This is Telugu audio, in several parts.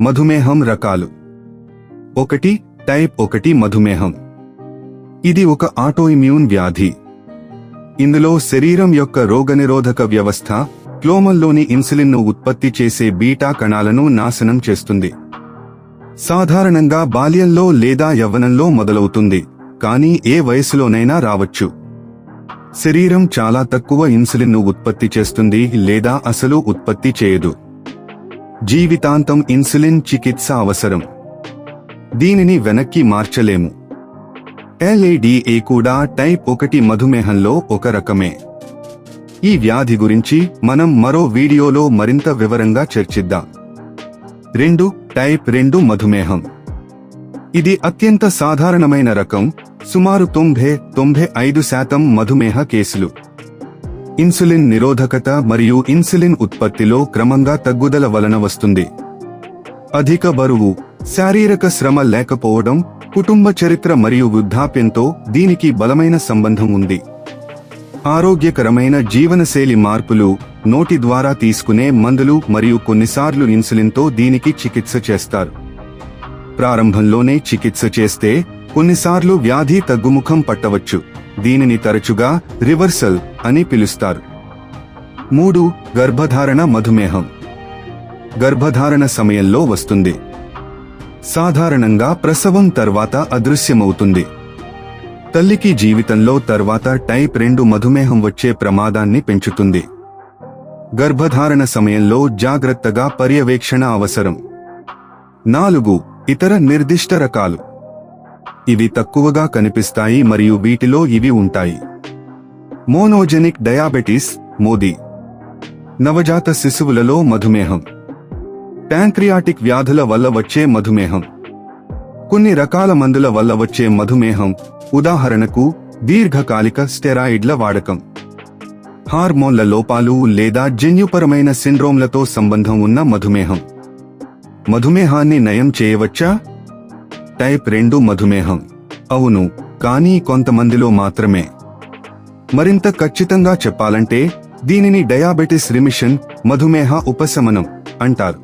మధుమేహం రకాలు. 1. టైప్ 1 మధుమేహం. ఇది ఒక ఆటోఇమ్యూన్ వ్యాధి. ఇందులో శరీరం యొక్క రోగనిరోధక వ్యవస్థ క్లోమల్లోని ఇన్సులిన్ను ఉత్పత్తి చేసే బీటా కణాలను నాశనం చేస్తుంది. సాధారణంగా బాల్యంలో లేదా యవ్వనంలో మొదలవుతుంది, కానీ ఏ వయసులోనైనా రావచ్చు. శరీరం చాలా తక్కువ ఇన్సులిన్ను ఉత్పత్తి చేస్తుంది లేదా అసలు ఉత్పత్తి చేయదు. జీవితాంతం ఇన్సులిన్ చికిత్స అవసరం. దీనిని వెనక్కి మార్చలేము. LADA కూడా టైప్ 1 మధుమేహంలో ఒక రకమే. ఈ వ్యాధి గురించి మనం మరో వీడియోలో మరింత వివరంగా చర్చిద్దాం. 2. టైప్ 2 మధుమేహం. ఇది అత్యంత సాధారణమైన రకం. సుమారు 90–95% మధుమేహ కేసులు ఇన్సులిన్ నిరోధకత మరియు ఇన్సులిన్ ఉత్పత్తిలో క్రమంగా తగ్గుదల వలన వస్తుంది. అధిక బరువు, శారీరక శ్రమ లేకపోవడం, కుటుంబ చరిత్ర మరియు వృద్ధాప్యంతో దీనికి బలమైన సంబంధం ఉంది. ఆరోగ్యకరమైన జీవనశైలి మార్పులు, నోటి ద్వారా తీసుకునే మందులు మరియు కొన్నిసార్లు ఇన్సులిన్తో దీనికి చికిత్స చేస్తారు. ప్రారంభంలోనే చికిత్స చేస్తే కొన్నిసార్లు వ్యాధి తగ్గుముఖం పట్టవచ్చు. దీనిని తరచుగా రివర్సల్ అని పిలుస్తారు. 3. గర్భధారణ మధుమేహం. గర్భధారణ సమయంలో వస్తుంది. సాధారణంగా ప్రసవం తర్వాత అదృశ్యమవుతుంది. తల్లికి జీవితంలో తర్వాత టైప్ 2 మధుమేహం వచ్చే ప్రమాదాన్ని పెంచుతుంది. గర్భధారణ సమయంలో జాగ్రత్తగా పర్యవేక్షణ అవసరం. 4. ఇతర నిర్దిష్ట రకాలు. ఇవి తక్కువగా కనిపిస్తాయి మరియు వీటిలో ఇవి ఉంటాయి. Monogenic diabetes Modi. నవజాత శిశువులలో మధుమేహం. ప్యాంక్రియాటిక్ వ్యాధుల వల్ల వచ్చే మధుమేహం. కొన్ని రకాల మందుల వల్ల వచ్చే మధుమేహం, ఉదాహరణకు దీర్ఘకాలిక స్టెరాయిడ్ల వాడకం. హార్మోన్ల లోపాలు లేదా జన్యుపరమైన సిండ్రోమ్లతో సంబంధం ఉన్న మధుమేహం. మధుమేహాన్ని నయం చేయవచ్చా? టైప్ 2 మధుమేహం. అవును, కానీ కొంతమందిలో మాత్రమే. మరింత ఖచ్చితంగా చెప్పాలంటే దీనిని డయాబెటిస్ రిమిషన్, మధుమేహ ఉపశమనం అంటారు.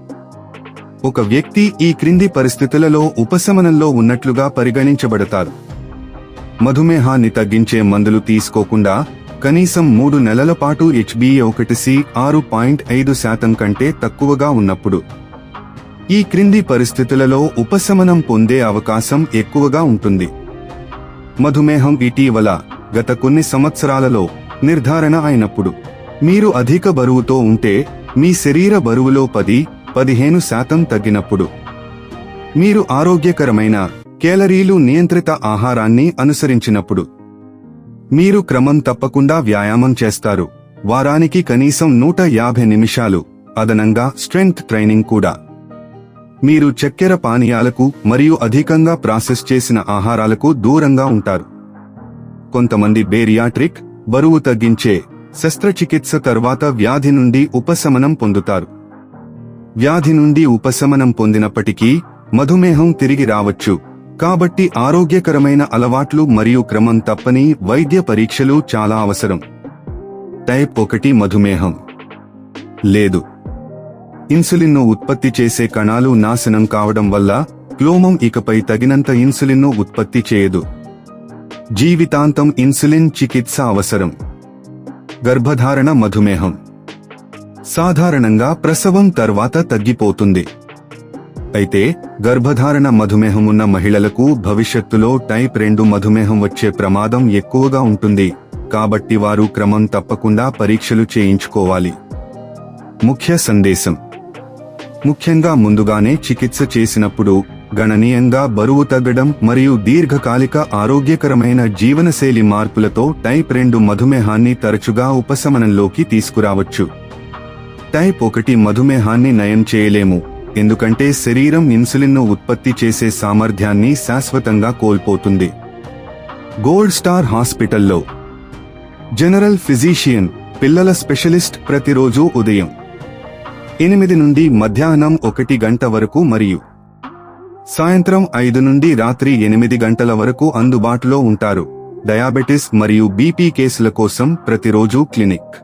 ఒక వ్యక్తి ఈ క్రింది పరిస్థితులలో ఉపశమనంలో ఉన్నట్లుగా పరిగణించబడతారు. మధుమేహాన్ని తగ్గించే మందులు తీసుకోకుండా కనీసం 3 నెలల పాటు HbA1c 6.5% కంటే తక్కువగా ఉన్నప్పుడు. ఈ క్రింది పరిస్థితులలో ఉపశమనం పొందే అవకాశం ఎక్కువగా ఉంటుంది. మధుమేహం ఇటీవల గత కొన్ని సంవత్సరాలలో నిర్ధారణ అయినప్పుడు. మీరు అధిక బరువుతో ఉంటే, మీ శరీర బరువులో 10–15% తగ్గినప్పుడు. మీరు ఆరోగ్యకరమైన కేలరీలు నియంత్రిత ఆహారాన్ని అనుసరించినప్పుడు. మీరు క్రమం తప్పకుండా వ్యాయామం చేస్తారు, వారానికి కనీసం 150 నిమిషాలు, అదనంగా స్ట్రెంగ్త్ ట్రైనింగ్ కూడా. మీరు చక్కెర పానీయాలకు మరియు అధికంగా ప్రాసెస్ చేసిన ఆహారాలకు దూరంగా ఉంటారు. కొంతమంది బేరియాట్రిక్, బరువు తగ్గించే శస్త్రచికిత్స తర్వాత వ్యాధి నుండి ఉపశమనం పొందుతారు. వ్యాధి నుండి ఉపశమనం పొందినప్పటికీ మధుమేహం తిరిగి రావచ్చు. కాబట్టి ఆరోగ్యకరమైన అలవాట్లు మరియు క్రమం తప్పని వైద్య పరీక్షలు చాలా అవసరం. టైప్ 1 మధుమేహం. లేదు. ఇన్సులిన్ను ఉత్పత్తి చేసే కణాలు నాశనం కావడం వల్ల క్లోమం ఇకపై తగినంత ఇన్సులిన్ను ఉత్పత్తి చేయదు. జీవితాంతం ఇన్సులిన్ చికిత్స అవసరం. గర్భధారణ మధుమేహం. సాధారణంగా ప్రసవం తర్వాత తగ్గిపోతుంది. అయితే గర్భధారణ మధుమేహం ఉన్న మహిళలకు భవిష్యత్తులో టైప్ 2 మధుమేహం వచ్చే ప్రమాదం ఎక్కువగా ఉంటుంది, కాబట్టి వారు క్రమం తప్పకుండా పరీక్షలు చేయించుకోవాలి. ముఖ్య సందేశం. ముఖ్యంగా ముందుగానే చికిత్స చేసినప్పుడు గణనీయంగా బరువు తగ్గడం మరియు దీర్ఘకాలిక ఆరోగ్యకరమైన జీవనశైలి మార్పులతో టైప్ 2 మధుమేహాన్ని తరచుగా ఉపశమనంలోకి తీసుకురావచ్చు. టైప్ 1 మధుమేహాన్ని నయం చేయలేము, ఎందుకంటే శరీరం ఇన్సులిన్ను ఉత్పత్తి చేసే సామర్థ్యాన్ని శాశ్వతంగా కోల్పోతుంది. గోల్డ్ స్టార్ హాస్పిటల్లో జనరల్ ఫిజిషియన్, పిల్లల స్పెషలిస్ట్ ప్రతిరోజు ఉదయం 8 నుండి మధ్యాహ్నం 1 గంట వరకు మరియు సాయంత్రం 5 నుండి రాత్రి 8 గంటల వరకు అందుబాటులో ఉంటారు. డయాబెటిస్ మరియు బీపీ కేసుల కోసం ప్రతిరోజు క్లినిక్.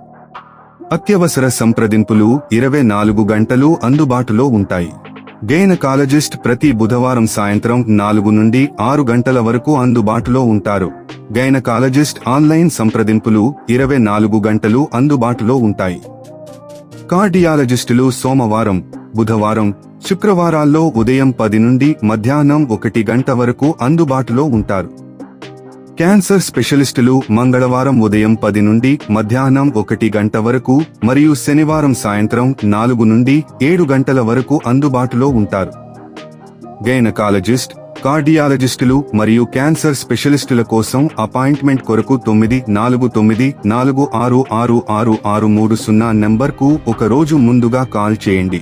అత్యవసర సంప్రదింపులు 24 గంటలు అందుబాటులో ఉంటాయి. గైనకాలజిస్ట్ ప్రతి బుధవారం సాయంత్రం 4 నుండి 6 గంటల వరకు అందుబాటులో ఉంటారు. గైనకాలజిస్ట్ ఆన్లైన్ సంప్రదింపులు 24 గంటలు అందుబాటులో ఉంటాయి. కార్డియాలజిస్టులు సోమవారం, బుధవారం, శుక్రవారాల్లో ఉదయం 10 నుండి మధ్యాహ్నం 1 గంట వరకు అందుబాటులో ఉంటారు. క్యాన్సర్ స్పెషలిస్టులు మంగళవారం ఉదయం 10 నుండి మధ్యాహ్నం 1 గంట వరకు మరియు శనివారం సాయంత్రం 4 నుండి 7 గంటల వరకు అందుబాటులో ఉంటారు. గైనకాలజిస్ట్, కార్డియాలజిస్టులు మరియు క్యాన్సర్ స్పెషలిస్టుల కోసం అపాయింట్మెంట్ కొరకు 9494666630 నంబర్కు ఒక రోజు ముందుగా కాల్ చేయండి.